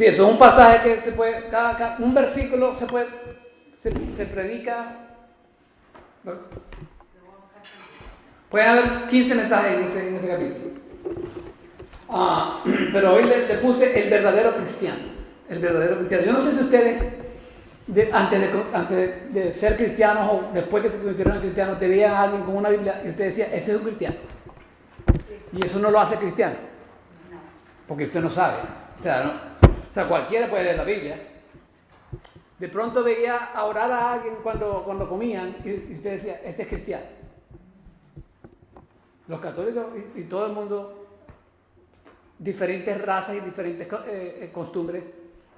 Sí, eso es un pasaje que se puede, un versículo se predica. ¿No? Pueden haber 15 mensajes en ese capítulo. Pero hoy le puse el verdadero cristiano. El verdadero cristiano. Yo no sé si ustedes, antes de ser cristianos o después que se convirtieron en cristianos, te veían a alguien con una Biblia y usted decía, ese es un cristiano. Y eso no lo hace cristiano. Porque usted no sabe. O sea, cualquiera puede leer la Biblia. De pronto veía a orar a alguien cuando comían y usted decía, ese es cristiano. Los católicos y todo el mundo, diferentes razas y diferentes costumbres,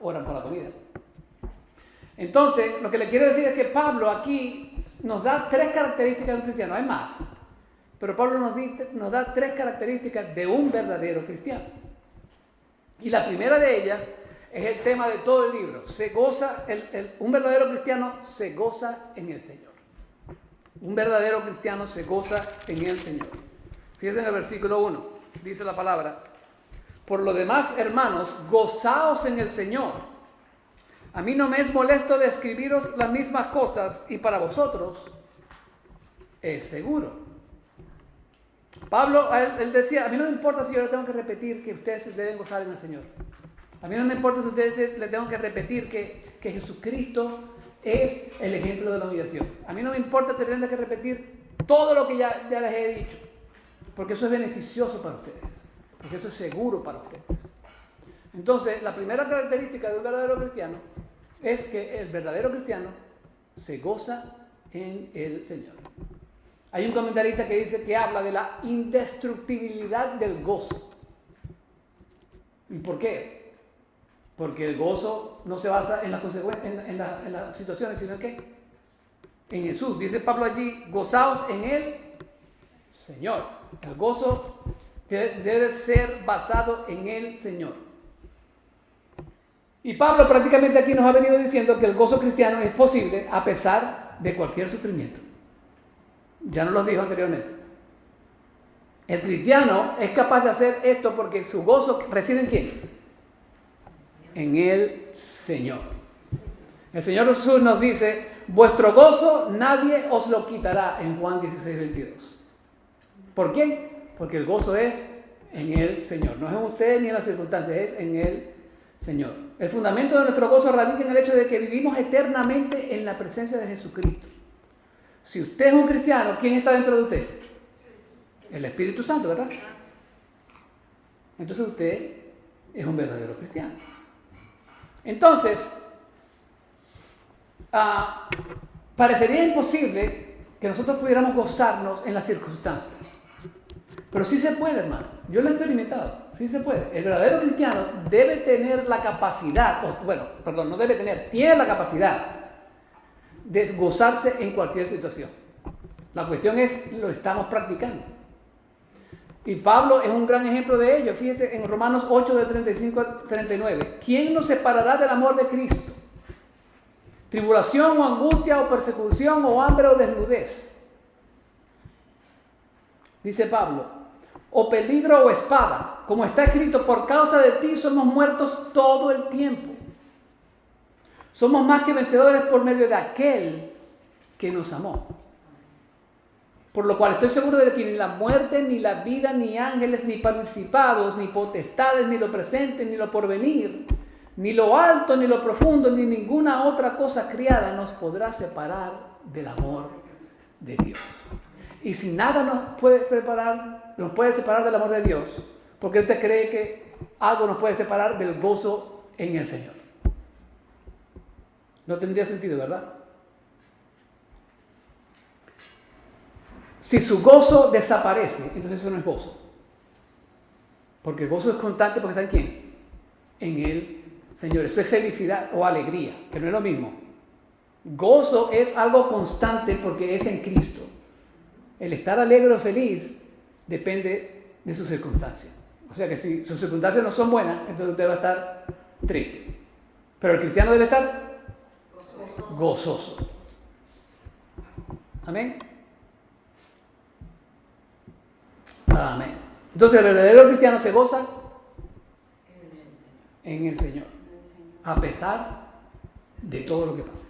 oran por la comida. Entonces, lo que le quiero decir es que Pablo aquí nos da 3 características de un cristiano. Hay más, pero Pablo nos da 3 características de un verdadero cristiano. Y la primera de ellas es el tema de todo el libro. Un verdadero cristiano se goza en el Señor. Un verdadero cristiano se goza en el Señor. Fíjense en el versículo 1, dice la palabra: por lo demás, hermanos, gozaos en el Señor. A mí no me es molesto de escribiros las mismas cosas y para vosotros es seguro. Pablo, él decía, a mí no me importa si yo le tengo que repetir que ustedes deben gozar en el Señor. A mí no me importa si ustedes le tengo que repetir que Jesucristo es el ejemplo de la humillación. A mí no me importa tener que repetir todo lo que ya les he dicho, porque eso es beneficioso para ustedes, porque eso es seguro para ustedes. Entonces, la primera característica de un verdadero cristiano es que el verdadero cristiano se goza en el Señor. Hay un comentarista que dice que habla de la indestructibilidad del gozo. ¿Y por qué? Porque el gozo no se basa en las consecuencias, en las situaciones, sino que en Jesús. Dice Pablo allí, gozaos en el Señor. El gozo debe ser basado en el Señor. Y Pablo prácticamente aquí nos ha venido diciendo que el gozo cristiano es posible a pesar de cualquier sufrimiento. Ya nos lo dijo anteriormente. El cristiano es capaz de hacer esto porque su gozo reside ¿en quién? En el Señor. El Señor Jesús nos dice, vuestro gozo nadie os lo quitará, en Juan 16:22. ¿Por qué? Porque el gozo es en el Señor. No es en usted ni en las circunstancias, es en el Señor. El fundamento de nuestro gozo radica en el hecho de que vivimos eternamente en la presencia de Jesucristo. Si usted es un cristiano, ¿quién está dentro de usted? El Espíritu Santo, ¿verdad? Entonces usted es un verdadero cristiano. Entonces, parecería imposible que nosotros pudiéramos gozarnos en las circunstancias. Pero sí se puede, hermano. Yo lo he experimentado. Sí se puede. El verdadero cristiano debe tener la capacidad, tiene la capacidad de gozarse en cualquier situación. La cuestión es, lo estamos practicando. Y Pablo es un gran ejemplo de ello. Fíjense en Romanos 8, de 35 al 39. ¿Quién nos separará del amor de Cristo? ¿Tribulación o angustia o persecución o hambre o desnudez? Dice Pablo, o peligro o espada, como está escrito, por causa de ti somos muertos todo el tiempo. Somos más que vencedores por medio de aquel que nos amó. Por lo cual estoy seguro de que ni la muerte, ni la vida, ni ángeles, ni principados, ni potestades, ni lo presente, ni lo porvenir, ni lo alto, ni lo profundo, ni ninguna otra cosa criada nos podrá separar del amor de Dios. Y si nada nos puede separar del amor de Dios, ¿por qué usted cree que algo nos puede separar del gozo en el Señor? No tendría sentido, ¿verdad? Si su gozo desaparece, entonces eso no es gozo. Porque el gozo es constante porque está en ¿quién? En el Señor. Eso es felicidad o alegría, que no es lo mismo. Gozo es algo constante porque es en Cristo. El estar alegre o feliz depende de sus circunstancias. O sea que si sus circunstancias no son buenas, entonces usted va a estar triste. Pero el cristiano debe estar gozoso. Amén. Amén. Entonces el verdadero cristiano se goza en el Señor. a pesar de todo lo que pase.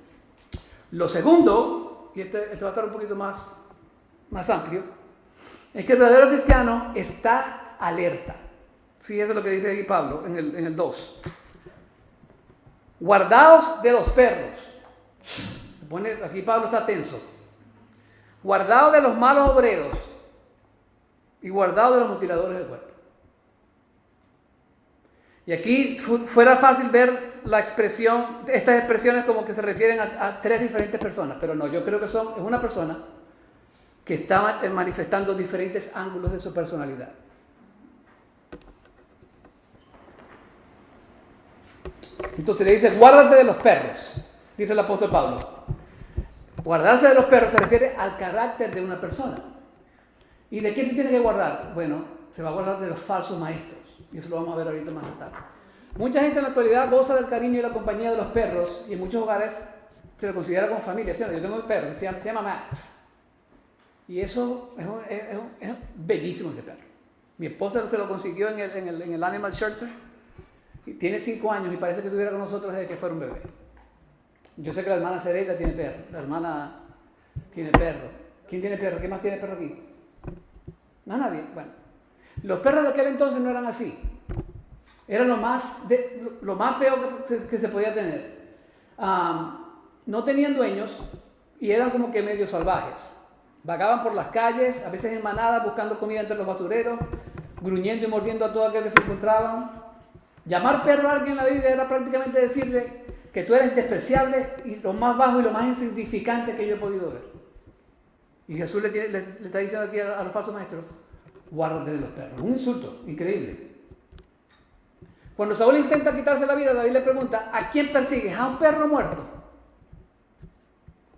Lo segundo, y este va a estar un poquito más amplio, es que el verdadero cristiano está alerta. Sí, eso es lo que dice aquí Pablo en el 2. Guardaos de los perros. Aquí Pablo está tenso. Guardaos de los malos obreros y guardaos de los mutiladores del cuerpo. Y aquí fuera fácil ver estas expresiones como que se refieren a tres diferentes personas, pero no, yo creo que es una persona que está manifestando diferentes ángulos de su personalidad. Entonces le dice, guárdate de los perros, dice el apóstol Pablo. Guardarse de los perros se refiere al carácter de una persona. ¿Y de qué se tiene que guardar? Bueno, se va a guardar de los falsos maestros. Y eso lo vamos a ver ahorita más tarde. Mucha gente en la actualidad goza del cariño y la compañía de los perros, y en muchos hogares se lo considera como familia. ¿Sí? Yo tengo un perro, se llama Max. Y eso es bellísimo ese perro. Mi esposa se lo consiguió en el Animal Shelter. Y tiene 5 años y parece que estuviera con nosotros desde que fuera un bebé. Yo sé que la hermana Cereida tiene perro. La hermana tiene perro. ¿Quién tiene perro? ¿Qué más tiene perro aquí? No, nadie. Bueno. Los perros de aquel entonces no eran así. Eran lo más feo que se podía tener. No tenían dueños y eran como que medio salvajes. Vagaban por las calles, a veces en manadas, buscando comida entre los basureros, gruñendo y mordiendo a todo aquel que se encontraban. Llamar perro a alguien en la Biblia era prácticamente decirle que tú eres despreciable y lo más bajo y lo más insignificante que yo he podido ver. Y Jesús le está diciendo aquí a los falsos maestros, guárdate de los perros. Un insulto increíble. Cuando Saúl intenta quitarse la vida, David le pregunta, ¿a quién persigues? ¿A un perro muerto?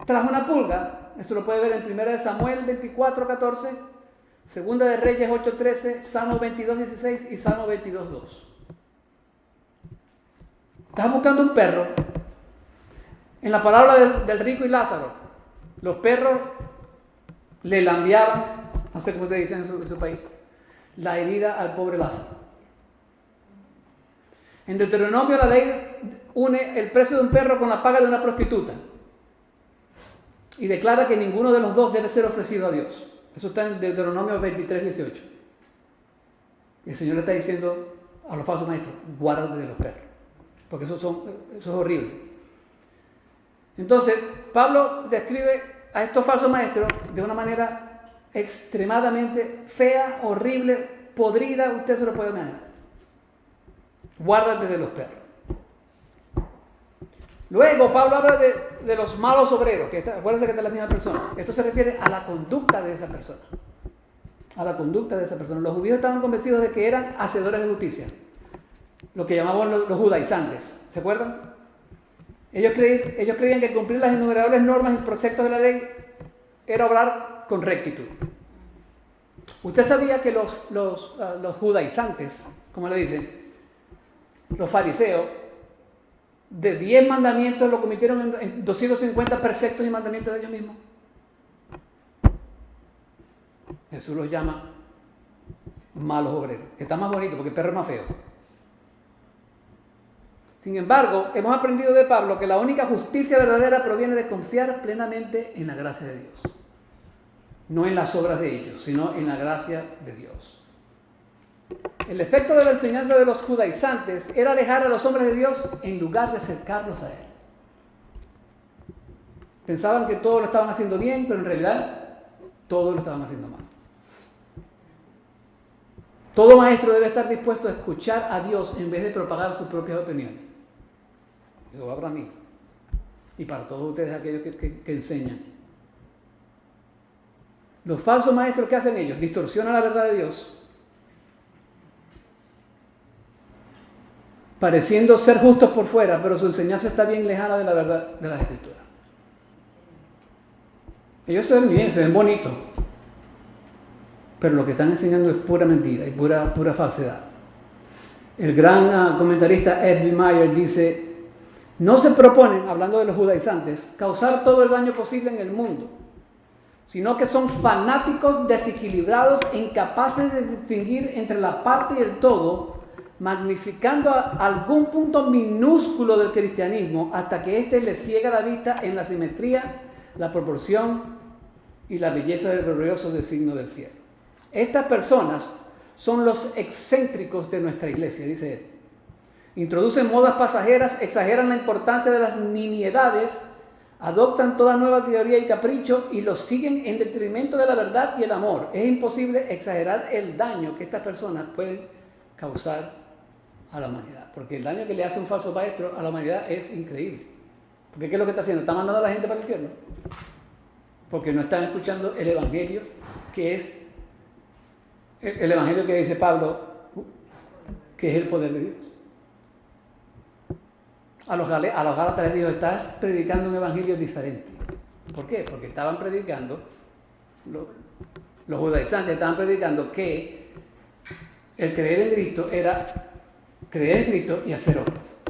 Tras una pulga, esto lo puede ver en 1 Samuel 24:14, 2 de Reyes 8:13, Salmo 22:16 y Salmo 22:2. Estás buscando un perro. En la parábola del rico y Lázaro, los perros le lambiaban, no sé cómo ustedes dicen en su país, la herida al pobre Lázaro. En Deuteronomio la ley une el precio de un perro con la paga de una prostituta y declara que ninguno de los dos debe ser ofrecido a Dios. Eso está en Deuteronomio 23:18. Y el Señor le está diciendo a los falsos maestros, guárdate de los perros, porque eso es horrible. Entonces, Pablo describe a estos falsos maestros de una manera extremadamente fea, horrible, podrida, usted se lo puede imaginar. Guárdate de los perros. Luego Pablo habla de los malos obreros, que acuérdense que es de la misma persona. Esto se refiere a la conducta de esa persona. A la conducta de esa persona. Los judíos estaban convencidos de que eran hacedores de justicia, lo que llamaban los judaizantes. ¿Se acuerdan? Ellos creían que cumplir las innumerables normas y preceptos de la ley era obrar con rectitud. Usted sabía que los judaizantes, como le dicen, los fariseos, de 10 mandamientos lo convirtieron en 250 preceptos y mandamientos de ellos mismos. Jesús los llama malos obreros, que está más bonito porque el perro es más feo. Sin embargo, hemos aprendido de Pablo que la única justicia verdadera proviene de confiar plenamente en la gracia de Dios. No en las obras de ellos, sino en la gracia de Dios. El efecto de la enseñanza de los judaizantes era alejar a los hombres de Dios en lugar de acercarlos a Él. Pensaban que todo lo estaban haciendo bien, pero en realidad todo lo estaban haciendo mal. Todo maestro debe estar dispuesto a escuchar a Dios en vez de propagar sus propias opiniones. Eso va para mí y para todos ustedes, aquellos que enseñan. Los falsos maestros, ¿qué hacen ellos? Distorsionan la verdad de Dios, pareciendo ser justos por fuera, pero su enseñanza está bien lejana de la verdad de las Escrituras. Ellos se ven bien, se ven bonitos, pero lo que están enseñando es pura mentira y pura falsedad. El gran comentarista Ed Meyer dice, no se proponen, hablando de los judaizantes, causar todo el daño posible en el mundo, sino que son fanáticos desequilibrados e incapaces de distinguir entre la parte y el todo, magnificando algún punto minúsculo del cristianismo hasta que éste le ciega la vista en la simetría, la proporción y la belleza del glorioso signo del cielo. Estas personas son los excéntricos de nuestra iglesia, dice él. Introducen modas pasajeras, exageran la importancia de las nimiedades, adoptan toda nueva teoría y capricho y los siguen en detrimento de la verdad y el amor. Es imposible exagerar el daño que estas personas pueden causar a la humanidad, porque el daño que le hace un falso maestro a la humanidad es increíble. Porque ¿qué es lo que está haciendo? Está mandando a la gente para el infierno. Porque no están escuchando el evangelio, que es el evangelio que dice Pablo, que es el poder de Dios. A los Gálatas les dijo, estás predicando un evangelio diferente. ¿Por qué? Porque estaban predicando, los judaizantes estaban predicando que el creer en Cristo era creer en Cristo y hacer obras.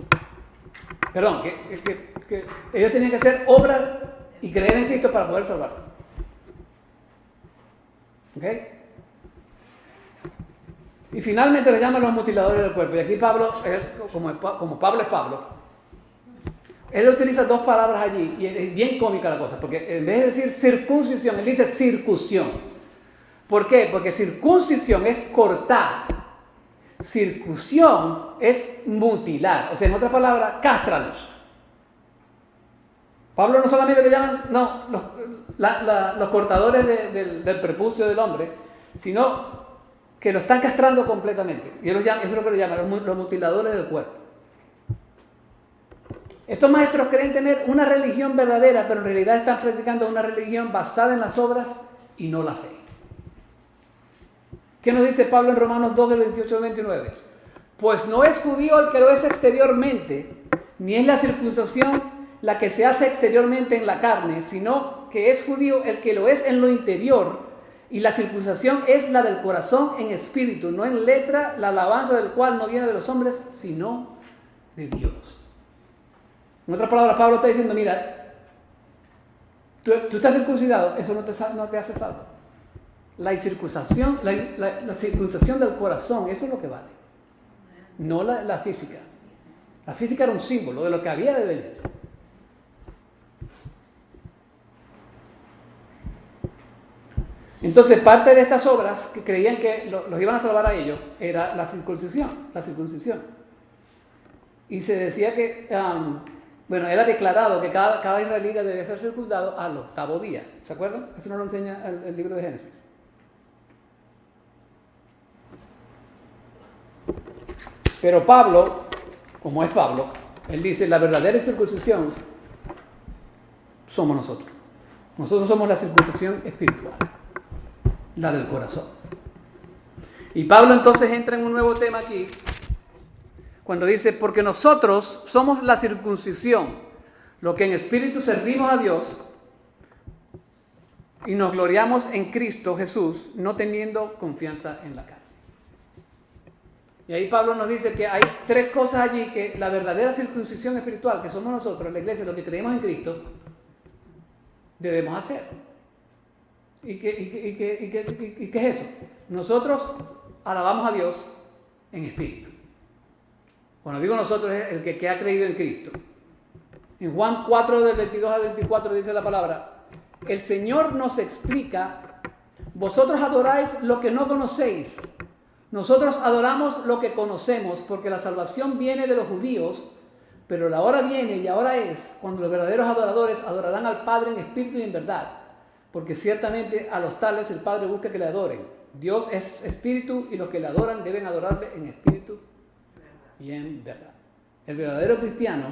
Perdón, que ellos tenían que hacer obras y creer en Cristo para poder salvarse. ¿Ok? Y finalmente le llaman los mutiladores del cuerpo. Y aquí Pablo, como Pablo es Pablo, él utiliza dos palabras allí, y es bien cómica la cosa, porque en vez de decir circuncisión, él dice circuncisión. ¿Por qué? Porque circuncisión es cortar, circuncisión es mutilar, o sea, en otras palabras, cástralos. Pablo no solamente le llaman, los cortadores del prepucio del hombre, sino que lo están castrando completamente. Y eso es lo que le llaman los mutiladores del cuerpo. Estos maestros creen tener una religión verdadera, pero en realidad están practicando una religión basada en las obras y no la fe. ¿Qué nos dice Pablo en Romanos 2, del 28 al 29? Pues no es judío el que lo es exteriormente, ni es la circuncisión la que se hace exteriormente en la carne, sino que es judío el que lo es en lo interior, y la circuncisión es la del corazón en espíritu, no en letra, la alabanza del cual no viene de los hombres, sino de Dios. En otras palabras, Pablo está diciendo, mira, tú estás circuncidado, eso no te hace salvo. La circuncisión del corazón, eso es lo que vale. No la física. La física era un símbolo de lo que había de venir. Entonces, parte de estas obras que creían que los iban a salvar a ellos era la circuncisión. Y se decía que, era declarado que cada israelita debía ser circuncidado al 8º día. ¿Se acuerdan? Eso nos lo enseña el libro de Génesis. Pero Pablo, como es Pablo, él dice, la verdadera circuncisión somos nosotros. Nosotros somos la circuncisión espiritual, la del corazón. Y Pablo entonces entra en un nuevo tema aquí, cuando dice, porque nosotros somos la circuncisión, lo que en espíritu servimos a Dios y nos gloriamos en Cristo Jesús, no teniendo confianza en la carne. Y ahí Pablo nos dice que hay tres cosas allí que la verdadera circuncisión espiritual, que somos nosotros, la iglesia, los que creemos en Cristo, debemos hacer. ¿Y qué es eso? Nosotros alabamos a Dios en espíritu. Cuando digo nosotros, es el que ha creído en Cristo. En Juan 4, del 22 al 24 dice la palabra, el Señor nos explica, vosotros adoráis lo que no conocéis. Nosotros adoramos lo que conocemos, porque la salvación viene de los judíos, pero la hora viene y ahora es cuando los verdaderos adoradores adorarán al Padre en espíritu y en verdad, porque ciertamente a los tales el Padre busca que le adoren. Dios es espíritu y los que le adoran deben adorarle en espíritu y en verdad. El verdadero cristiano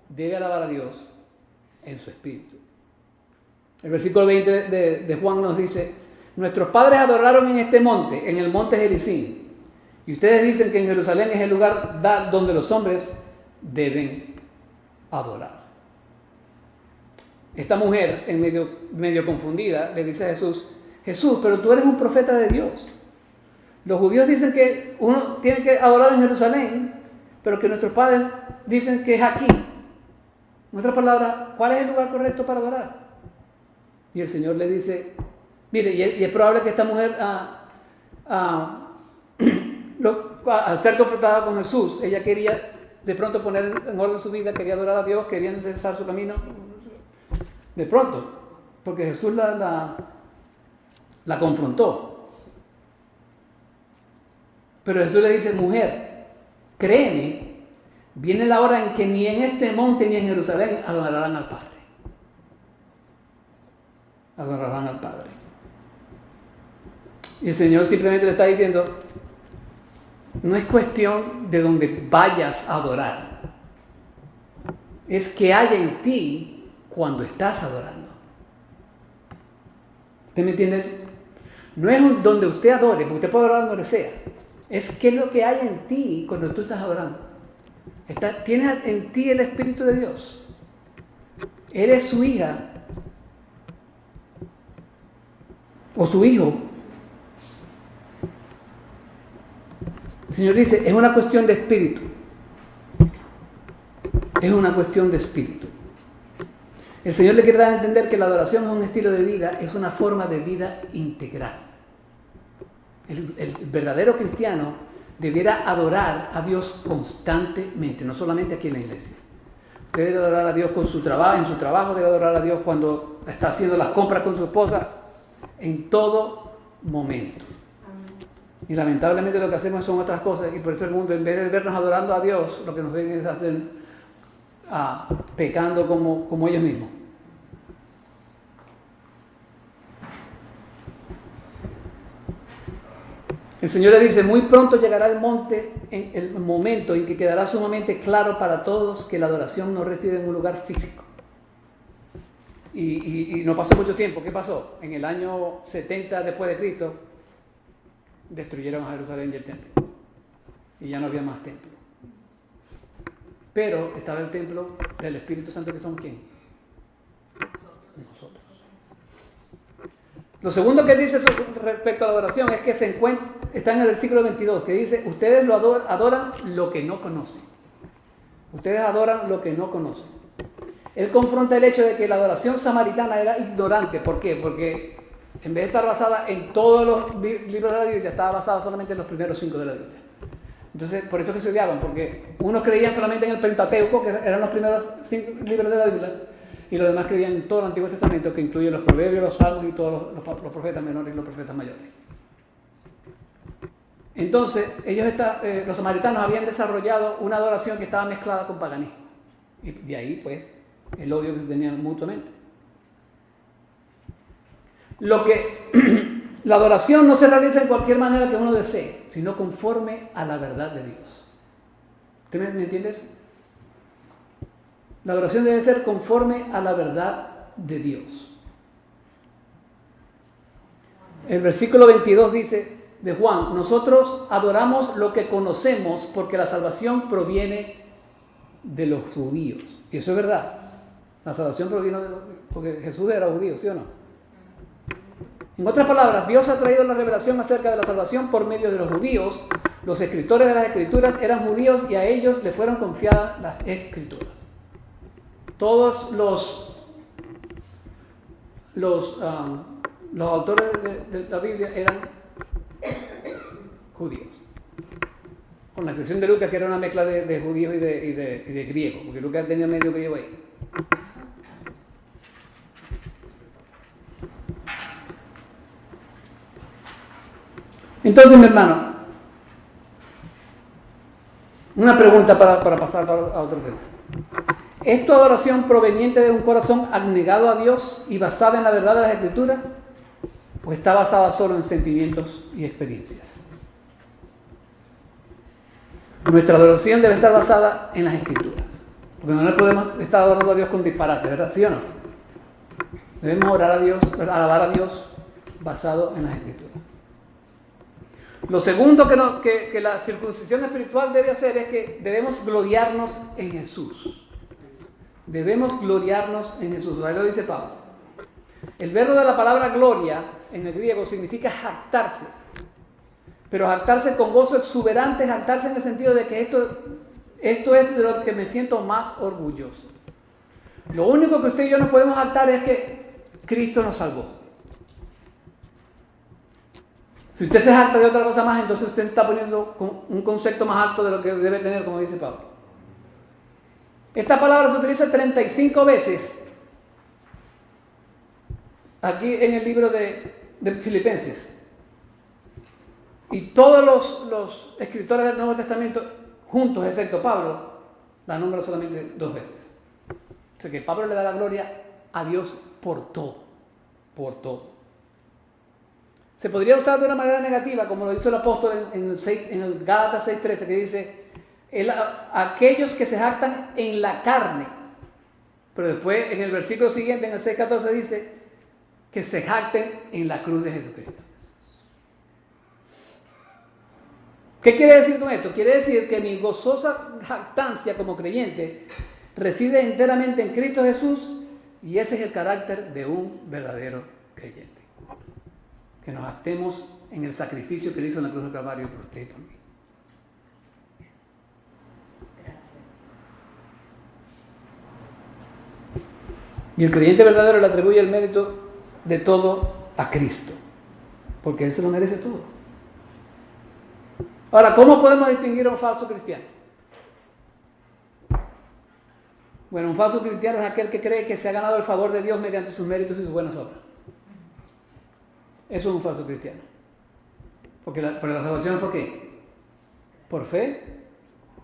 debe alabar a Dios en su espíritu. El versículo 20 de Juan nos dice, nuestros padres adoraron en este monte, en el monte Gerizim, y ustedes dicen que en Jerusalén es el lugar donde los hombres deben adorar. Esta mujer, en medio confundida, le dice a Jesús, Jesús, pero tú eres un profeta de Dios. Los judíos dicen que uno tiene que adorar en Jerusalén, pero que nuestros padres dicen que es aquí. En otras palabras, ¿cuál es el lugar correcto para adorar? Y el Señor le dice, mire, y es probable que esta mujer al ser confrontada con Jesús, ella quería de pronto poner en orden su vida, quería adorar a Dios, quería enderezar su camino. De pronto, porque Jesús la confrontó. Pero Jesús le dice, mujer, créeme, viene la hora en que ni en este monte ni en Jerusalén adorarán al Padre. Adorarán al Padre. Y el Señor simplemente le está diciendo, no es cuestión de donde vayas a adorar, es que haya en ti cuando estás adorando. ¿Usted me entiende? No es donde usted adore, porque usted puede adorar donde sea, es qué es lo que hay en ti cuando tú estás adorando. Tienes en ti el Espíritu de Dios, eres su hija o su hijo. El Señor dice, es una cuestión de espíritu. Es una cuestión de espíritu. El Señor le quiere dar a entender que la adoración es un estilo de vida, es una forma de vida integral. El verdadero cristiano debiera adorar a Dios constantemente, no solamente aquí en la iglesia. Usted debe adorar a Dios con su trabajo, en su trabajo debe adorar a Dios cuando está haciendo las compras con su esposa, en todo momento. Y lamentablemente lo que hacemos son otras cosas, y por eso el mundo, en vez de vernos adorando a Dios, lo que nos ven es hacer pecando como ellos mismos. El Señor le dice, muy pronto llegará el momento en que quedará sumamente claro para todos que la adoración no reside en un lugar físico. Y no pasó mucho tiempo. ¿Qué pasó? En el año 70 después de Cristo, destruyeron a Jerusalén y el templo. Y ya no había más templo. Pero estaba el templo del Espíritu Santo, que son ¿quién? Nosotros. Lo segundo que dice respecto a la adoración es que está en el versículo 22, que dice, ustedes adoran lo que no conocen. Ustedes adoran lo que no conocen. Él confronta el hecho de que la adoración samaritana era ignorante. ¿Por qué? Porque en vez de estar basada en todos los libros de la Biblia, estaba basada solamente en los primeros 5 de la Biblia. Entonces, por eso que se odiaban, porque unos creían solamente en el Pentateuco, que eran los primeros 5 libros de la Biblia, y los demás creían en todo el Antiguo Testamento, que incluye los Proverbios, los Salmos y todos los profetas menores y los profetas mayores. Entonces, los samaritanos habían desarrollado una adoración que estaba mezclada con paganismo. Y de ahí, pues, el odio que se tenían mutuamente. La adoración no se realiza en cualquier manera que uno desee, sino conforme a la verdad de Dios. ¿Usted me entiendes? La adoración debe ser conforme a la verdad de Dios. El versículo 22 dice de Juan, nosotros adoramos lo que conocemos porque la salvación proviene de los judíos. Y eso es verdad. La salvación proviene porque Jesús era judío, ¿sí o no? En otras palabras, Dios ha traído la revelación acerca de la salvación por medio de los judíos. Los escritores de las Escrituras eran judíos y a ellos les fueron confiadas las Escrituras. Todos los autores de la Biblia eran judíos. Con la excepción de Lucas, que era una mezcla de judíos y de griegos, porque Lucas tenía medio griego ahí. Entonces, mi hermano, una pregunta para pasar a otro tema. ¿Es tu adoración proveniente de un corazón abnegado a Dios y basada en la verdad de las Escrituras? ¿O está basada solo en sentimientos y experiencias? Nuestra adoración debe estar basada en las Escrituras. Porque no le podemos estar adorando a Dios con disparate, ¿verdad? ¿Sí o no? Debemos alabar a Dios basado en las Escrituras. Lo segundo que la circuncisión espiritual debe hacer es que debemos gloriarnos en Jesús. Debemos gloriarnos en Jesús. Ahí lo dice Pablo. El verbo de la palabra gloria en el griego significa jactarse. Pero jactarse con gozo exuberante, jactarse en el sentido de que esto es de lo que me siento más orgulloso. Lo único que usted y yo nos podemos jactar es que Cristo nos salvó. Si Si usted se jacta de otra cosa más, entonces usted está poniendo un concepto más alto de lo que debe tener, como dice Pablo. Esta palabra se utiliza 35 veces aquí en el libro de Filipenses. Y todos los escritores del Nuevo Testamento, juntos, excepto Pablo, la nombran solamente 2 veces. O sea que Pablo le da la gloria a Dios por todo. Por todo. Se podría usar de una manera negativa, como lo hizo el apóstol en el Gálatas 6:13, que dice, aquellos que se jactan en la carne. Pero después, en el versículo siguiente, en el 6:14, dice que se jacten en la cruz de Jesucristo. ¿Qué quiere decir con esto? Quiere decir que mi gozosa jactancia como creyente reside enteramente en Cristo Jesús, y ese es el carácter de un verdadero creyente. Que nos jactemos en el sacrificio que él hizo en la cruz del Calvario por usted y por mí. Gracias. Y el creyente verdadero le atribuye el mérito de todo a Cristo, porque él se lo merece todo. Ahora, ¿cómo podemos distinguir a un falso cristiano? Bueno, un falso cristiano es aquel que cree que se ha ganado el favor de Dios mediante sus méritos y sus buenas obras. Eso es un falso cristiano. Porque la salvación es ¿por qué? Por fe,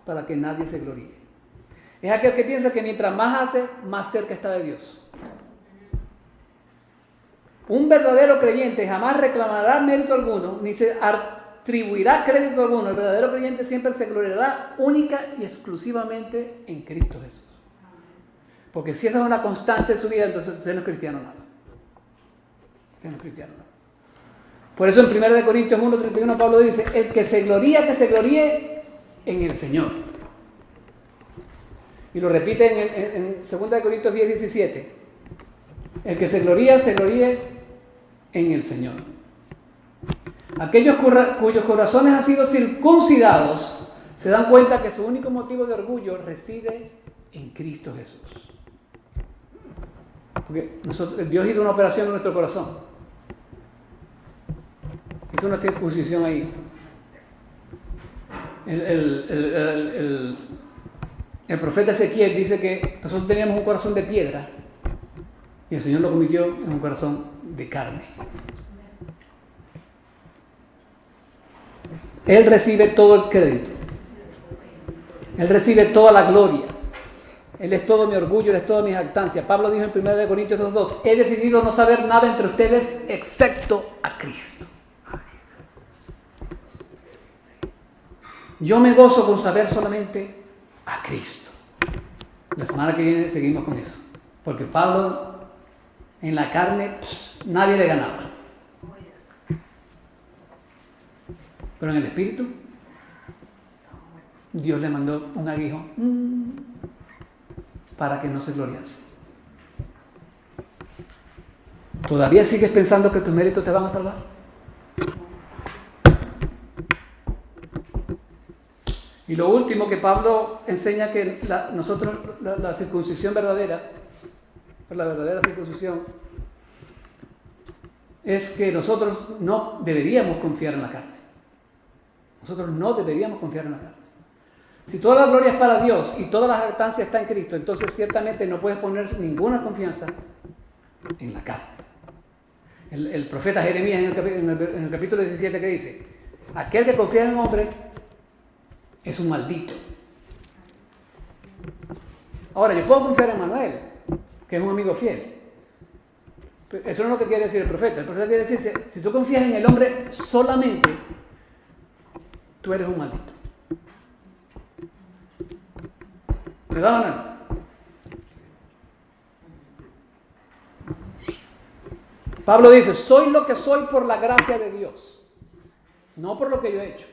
para que nadie se gloríe. Es aquel que piensa que mientras más hace, más cerca está de Dios. Un verdadero creyente jamás reclamará mérito alguno, ni se atribuirá crédito alguno. El verdadero creyente siempre se gloriará única y exclusivamente en Cristo Jesús. Porque si esa es una constante en su vida, entonces usted no es cristiano nada. Usted no es cristiano nada. Por eso en 1 Corintios 1:31 Pablo dice, el que se gloríe en el Señor. Y lo repite en 2 Corintios 10:17. El que se gloríe en el Señor. Aquellos cuyos corazones han sido circuncidados se dan cuenta que su único motivo de orgullo reside en Cristo Jesús. Porque Dios hizo una operación en nuestro corazón. Hizo una circuncisión ahí. El profeta Ezequiel dice que nosotros teníamos un corazón de piedra y el Señor lo convirtió en un corazón de carne. Él recibe todo el crédito. Él recibe toda la gloria. Él es todo mi orgullo, Él es toda mi jactancia. Pablo dijo en 1 Corintios 2:2, he decidido no saber nada entre ustedes excepto a Cristo. Yo me gozo con saber solamente a Cristo. La semana que viene seguimos con eso. Porque Pablo en la carne nadie le ganaba. Pero en el espíritu Dios le mandó un aguijón para que no se gloriase. ¿Todavía sigues pensando que tus méritos te van a salvar? Y lo último que Pablo enseña que la circuncisión verdadera, la verdadera circuncisión, es que nosotros no deberíamos confiar en la carne. Nosotros no deberíamos confiar en la carne. Si toda la gloria es para Dios y toda la jactancia está en Cristo, entonces ciertamente no puedes poner ninguna confianza en la carne. El profeta Jeremías en el capítulo 17 que dice, aquel que confía en un hombre es un maldito. Ahora, yo puedo confiar en Manuel, que es un amigo fiel. Pero eso no es lo que quiere decir el profeta. El profeta quiere decir, si tú confías en el hombre solamente, tú eres un maldito. ¿Verdad, Manuel? Pablo dice, soy lo que soy por la gracia de Dios, no por lo que yo he hecho.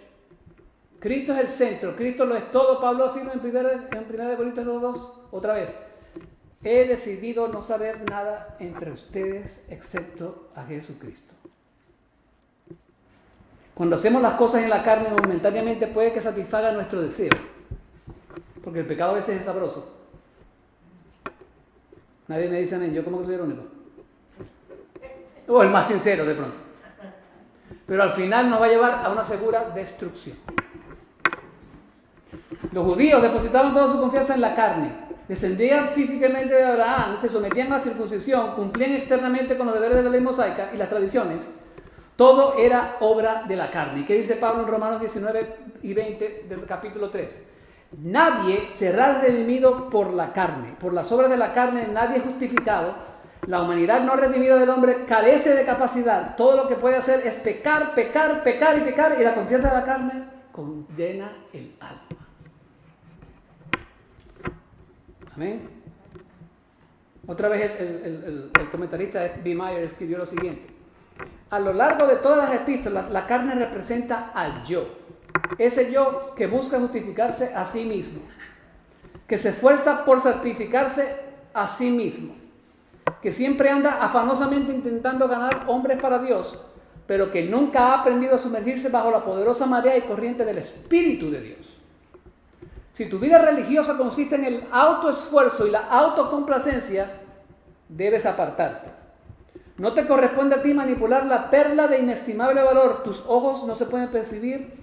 Cristo es el centro, Cristo lo es todo. Pablo afirma en 1 Corintios 2:2, otra vez, he decidido no saber nada entre ustedes excepto a Jesucristo. Cuando hacemos las cosas en la carne momentáneamente puede que satisfaga nuestro deseo, porque el pecado a veces es sabroso. Nadie me dice amén, yo como que soy el único. O el más sincero de pronto. pero al final nos va a llevar a una segura destrucción. Los judíos depositaban toda su confianza en la carne, descendían físicamente de Abraham, se sometían a la circuncisión, cumplían externamente con los deberes de la ley mosaica y las tradiciones. Todo era obra de la carne. ¿Y qué dice Pablo en Romanos 19 y 20 del capítulo 3? Nadie será redimido por la carne. Por las obras de la carne nadie es justificado. La humanidad no redimida del hombre carece de capacidad. Todo lo que puede hacer es pecar, pecar, pecar y pecar. Y la confianza de la carne condena el alma. Amén. Otra vez el comentarista B. Meyer escribió lo siguiente. A lo largo de todas las epístolas, la carne representa al yo. Ese yo que busca justificarse a sí mismo, que se esfuerza por santificarse a sí mismo, que siempre anda afanosamente intentando ganar hombres para Dios, pero que nunca ha aprendido a sumergirse bajo la poderosa marea y corriente del Espíritu de Dios. Si tu vida religiosa consiste en el autoesfuerzo y la autocomplacencia, debes apartarte. No te corresponde a ti manipular la perla de inestimable valor. Tus ojos no se pueden percibir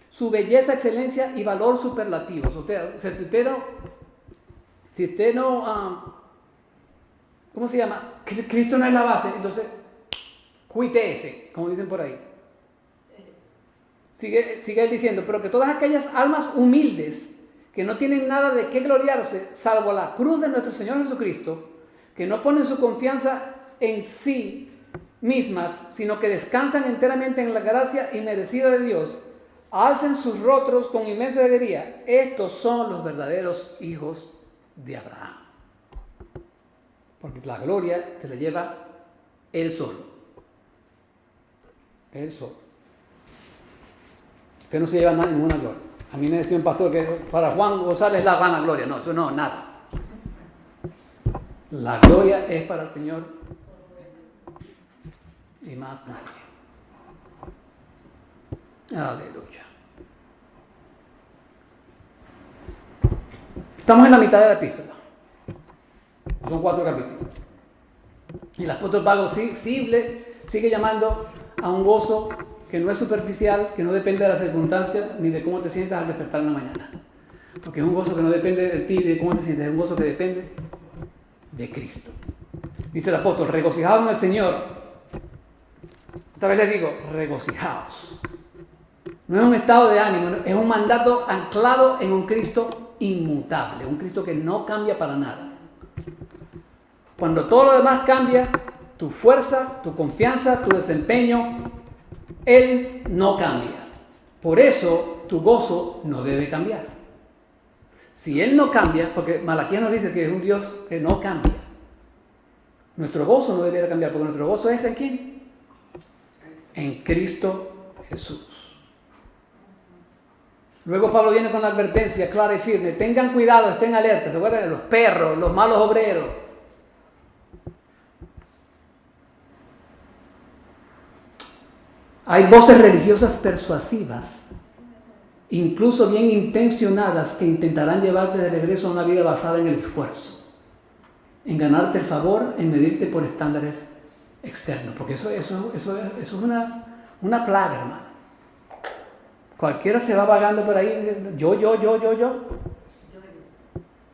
su belleza, excelencia y valor superlativos. O sea, si usted no, ¿cómo se llama? Cristo no es la base, entonces, cuítese, como dicen por ahí. Sigue diciendo, pero que todas aquellas almas humildes que no tienen nada de qué gloriarse, salvo la cruz de nuestro Señor Jesucristo, que no ponen su confianza en sí mismas, sino que descansan enteramente en la gracia inmerecida de Dios, alcen sus rostros con inmensa alegría. Estos son los verdaderos hijos de Abraham. Porque la gloria se la lleva él solo. Él solo. Que no se lleva ninguna gloria. A mí me decía un pastor que para Juan González la gana gloria. No, eso no, nada. La gloria es para el Señor y más nadie. Aleluya. Estamos en la mitad de la epístola. Son 4 capítulos. Y el apóstol Pablo sigue llamando a un gozo que no es superficial, que no depende de las circunstancias ni de cómo te sientas al despertar en la mañana. Porque es un gozo que no depende de ti, de cómo te sientes, es un gozo que depende de Cristo. Dice el apóstol, regocijaos en el Señor. Esta vez les digo, regocijaos. No es un estado de ánimo, es un mandato anclado en un Cristo inmutable, un Cristo que no cambia para nada. Cuando todo lo demás cambia, tu fuerza, tu confianza, tu desempeño, Él no cambia. Por eso tu gozo no debe cambiar. Si Él no cambia, porque Malaquías nos dice que es un Dios que no cambia, nuestro gozo no debería cambiar, porque nuestro gozo es ¿en quién? En Cristo Jesús. Luego Pablo viene con la advertencia clara y firme: tengan cuidado, estén alertas. ¿Se acuerdan de los perros, los malos obreros? Hay voces religiosas persuasivas, incluso bien intencionadas, que intentarán llevarte de regreso a una vida basada en el esfuerzo, en ganarte el favor, en medirte por estándares externos, porque eso es una plaga, hermano. Cualquiera se va vagando por ahí, yo.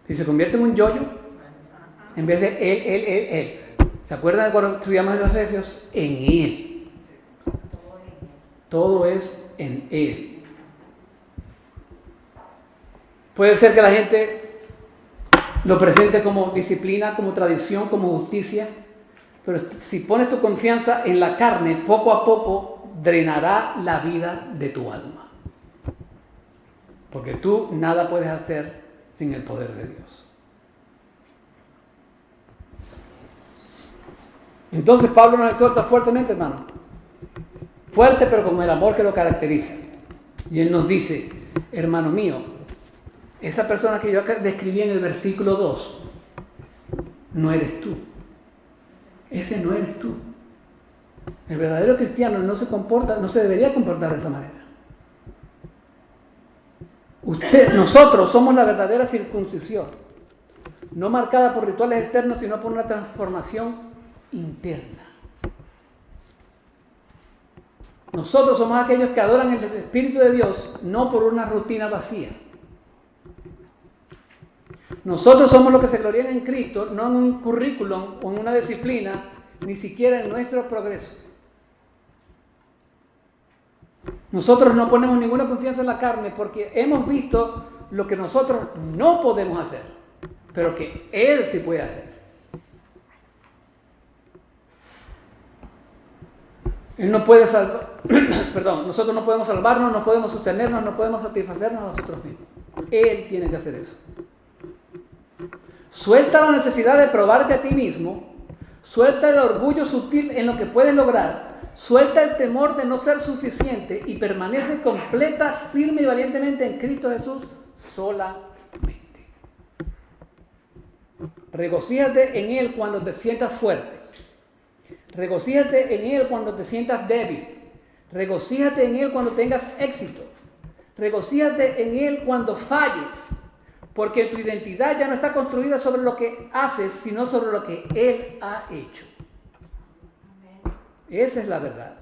Y se convierte en un yo-yo, en vez de él. ¿Se acuerdan de cuando estudiamos en los Efesios? En Él. Todo es en Él. Puede ser que la gente lo presente como disciplina, como tradición, como justicia, pero si pones tu confianza en la carne, poco a poco drenará la vida de tu alma. Porque tú nada puedes hacer sin el poder de Dios. Entonces Pablo nos exhorta fuertemente, hermano. Fuerte, pero con el amor que lo caracteriza. Y él nos dice: hermano mío, esa persona que yo describí en el versículo 2, no eres tú. Ese no eres tú. El verdadero cristiano no se debería comportar de esa manera. Nosotros somos la verdadera circuncisión, no marcada por rituales externos, sino por una transformación interna. Nosotros somos aquellos que adoran el Espíritu de Dios, no por una rutina vacía. Nosotros somos los que se glorían en Cristo, no en un currículum o en una disciplina, ni siquiera en nuestro progreso. Nosotros no ponemos ninguna confianza en la carne porque hemos visto lo que nosotros no podemos hacer, pero que Él sí puede hacer. Él no puede salvar, nosotros no podemos salvarnos, no podemos sostenernos, no podemos satisfacernos a nosotros mismos. Él tiene que hacer eso. Suelta la necesidad de probarte a ti mismo, suelta el orgullo sutil en lo que puedes lograr, suelta el temor de no ser suficiente y permanece completa, firme y valientemente en Cristo Jesús solamente. Regocíjate en Él cuando te sientas fuerte. Regocíjate en Él cuando te sientas débil. Regocíjate en Él cuando tengas éxito. Regocíjate en Él cuando falles. Porque tu identidad ya no está construida sobre lo que haces, sino sobre lo que Él ha hecho. Esa es la verdad.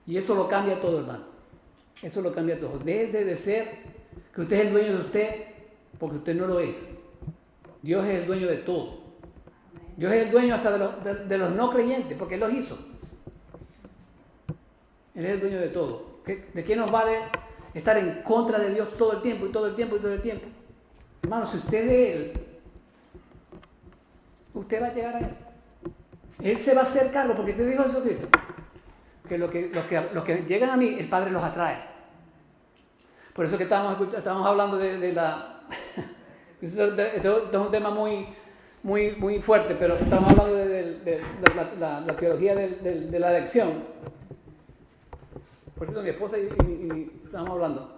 Y eso lo cambia todo, hermano. Eso lo cambia todo. Deje de ser que usted es el dueño de usted, porque usted no lo es. Dios es el dueño de todo. Dios es el dueño hasta de los no creyentes, porque Él los hizo. Él es el dueño de todo. ¿De qué nos vale estar en contra de Dios todo el tiempo y todo el tiempo y todo el tiempo? Hermano, si usted es de Él, usted va a llegar a Él. Él se va a hacer cargo, porque te dijo Jesucristo, que los que llegan a mí, el Padre los atrae. Por eso que estábamos hablando de la... Esto es un tema muy fuerte, pero estamos hablando de la teología de la elección. Por eso mi esposa y estábamos hablando.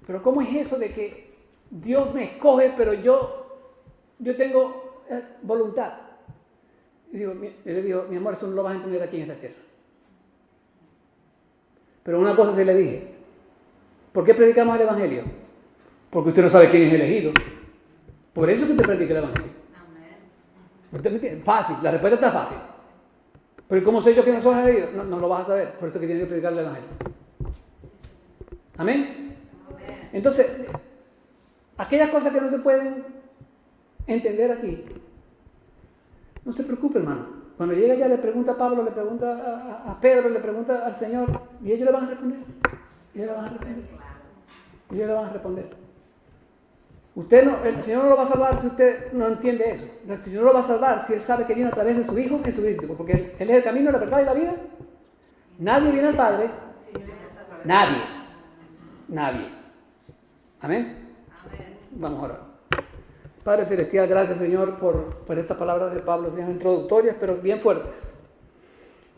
Pero ¿cómo es eso de que Dios me escoge, pero yo tengo voluntad? Y yo le digo, mi amor, eso no lo vas a entender aquí en esta tierra. Pero una cosa sí le dije. ¿Por qué predicamos el Evangelio? Porque usted no sabe quién es elegido. Por eso que te predica el Evangelio. ¿Usted me entiende? Fácil, la respuesta está fácil. Pero ¿cómo sé yo que no soy elegido? No lo vas a saber. Por eso que tienes que predicar el Evangelio. ¿Amén? Entonces, aquellas cosas que no se pueden entender aquí, no se preocupe, hermano. Cuando llega ya le pregunta a Pablo, le pregunta a Pedro, le pregunta al Señor, y ellos le van a responder. Ellos le van a responder. El Señor no lo va a salvar si usted no entiende eso. El Señor no lo va a salvar si Él sabe que viene a través de su Hijo Jesucristo, porque Él es el camino, la verdad y la vida. Nadie viene al Padre. Nadie. Amén. Vamos a orar. Padre Celestial, gracias, Señor, por estas palabras de Pablo, sean introductorias, pero bien fuertes.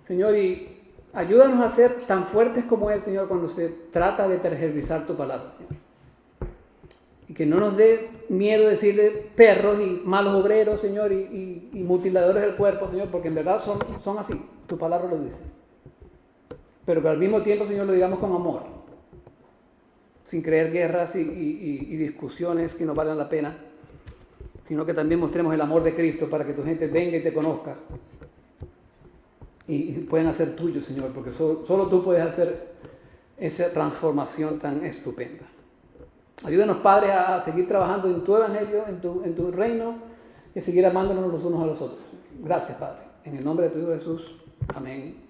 Señor, y ayúdanos a ser tan fuertes como Él, Señor, cuando se trata de tergiversar tu palabra, Señor. Y que no nos dé miedo decirle perros y malos obreros, Señor, y mutiladores del cuerpo, Señor, porque en verdad son así, tu palabra lo dice. Pero que al mismo tiempo, Señor, lo digamos con amor, sin creer guerras y discusiones que no valen la pena, sino que también mostremos el amor de Cristo para que tu gente venga y te conozca y puedan hacer tuyo, Señor, porque solo tú puedes hacer esa transformación tan estupenda. Ayúdanos, Padre, a seguir trabajando en tu evangelio, en tu reino, y a seguir amándonos los unos a los otros. Gracias, Padre. En el nombre de tu Hijo Jesús. Amén.